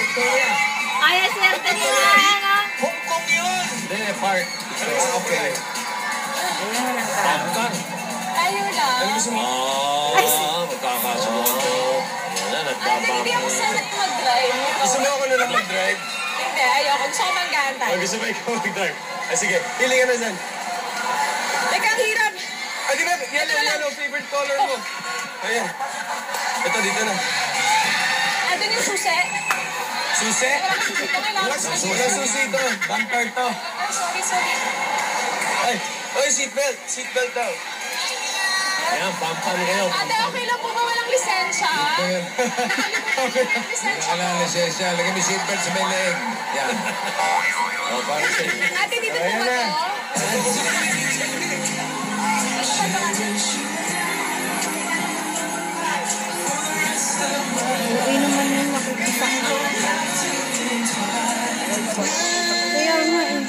Victoria. Ay, swerte nila, ano? Hong Kong yun. Hindi, park. Okay. Ayan lang ka. Bangkok. Tayo lang. Ano gusto mo? Magkakasundo. Yan na, Hindi ako nagkabangkok. sanay mag-drive. Gusto mo ako na lang mag-drive? Hindi, ayoko. Gusto ko manggahan tayo. Gusto mo ikaw mag-drive? Sige, pili ka na dyan. Teka, ang hirap. Di ba? Yellow, favorite color mo. Ayan. Ito, dito na. Andun yung susi. Susi? Wala Wala susi ito. Bumper to. Sorry. Ay, seatbelt. Seatbelt daw. Ayan, pampan kayo. Ate, okay lang po ba walang lisensya? Nakalimutan ko yung lisensya Wala ko. lisensya. Lagyan mo seatbelt sa may leeg. Yan. O, para sa'yo. Ate, dito po ba to? Okay naman yung nakikita ko. Kaya nga eh.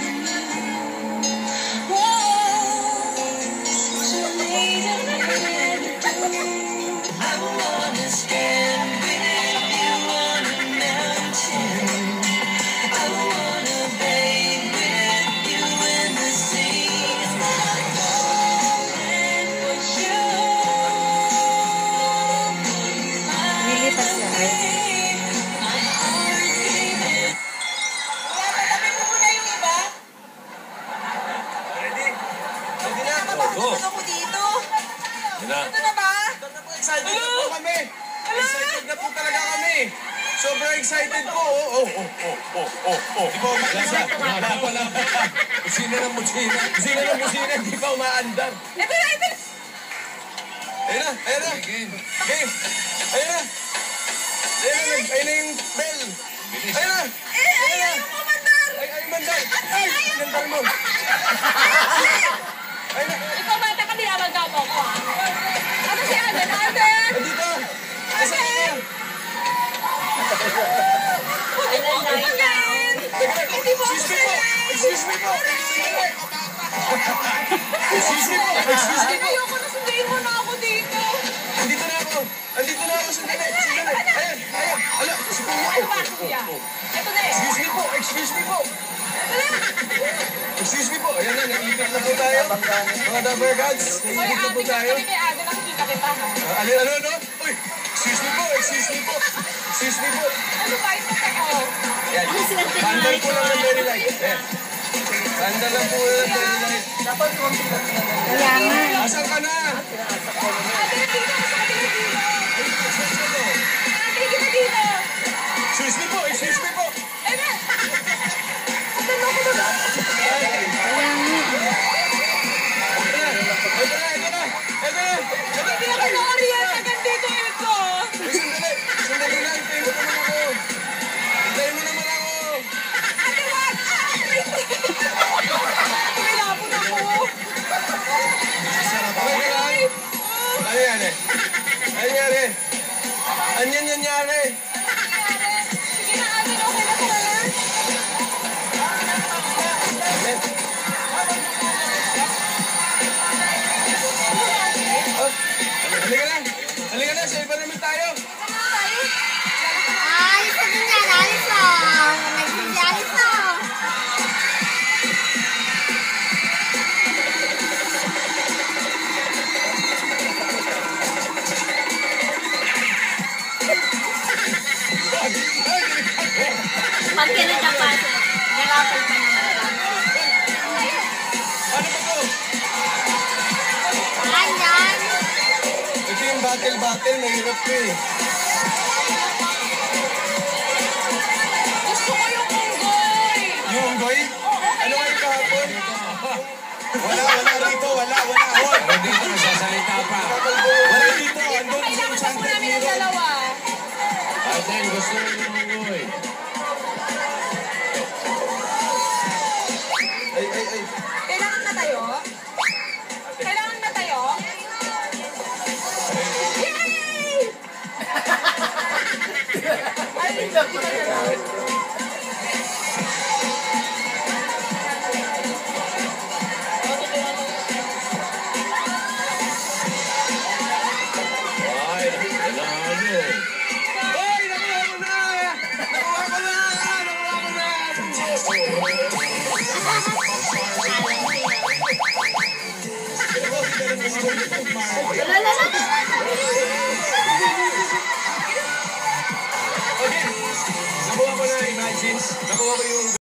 Lilipat siya. Tatabi mo muna yung iba. Ready? Ready na? Go. Ano ko dito? Yan na. Ito na ba? Excited na po kami. Excited na po talaga kami. Sobrang excited po. Di ba umaandar? Wala pa. Kusina ng mutsina. Busina ng busina, di pa umaandar. Ito na. Ayun na. Game. Ayun na. Ayun na yung bell. Ayun na. Ayaw mo mandar. Ay, mandar. Ay, mandar mo. Ayun na. Ikaw bata ka, dinamagdaw mo ko. Ano si Aden? Aden! Dito. Asa ka na? Huwag mo ako pagayin! Hindi mo ako sanay! Excuse me po. Ayoko na sundayin mo na ako dito. Andito na ako. Sandali. Ayan. Ala, si Kuya. Ano ba, kuya? Ito na eh. Excuse me po. Excuse me po. Ayan na, naikot na po tayo. Mga Dabber Gods, Hoy, naikot na po ate, tayo. kami kay Aden, nakikita kita. ha? Ano? Uy, excuse me po. Ano ba ito ako? Yan. Bandal po lang ng very light. Ayan. Bandal lang po ng very light. Kaya nga eh. Asan ka na? Ate, dito ako sa atin dito. Ate, kita dito. Excuse me po. Eh, na. Saan ako na ba? Kaya nga eh. Hindi ako na-orient agad dito ito. Sandali lang. Hintayin mo naman ako. Ate, wag! Pinapon ako. Okay lang. Ano yan eh? Anyan nangyari. Sige na, Aden, okay na pala. Halika na, sa iba naman tayo. Alis na din yan, alis na. Alis na. Pag kinagapasa, garapal pa naman. Ano ba to? Ayan. Ito yung battle, mahirap to eh. Gusto ko yung unggoy. Yung unggoy? Ano kayo kahapon? Wala rito, wala. Pero dito, nagsasalita pa. Wala dito, andun Kailangan sa na po namin ng dalawa. Aten, gusto mo yung munggoy. Ay. Kailangan na tayo? Yay! Ay, Okay. Nakuha ko na, imagine. Nakuha ko yung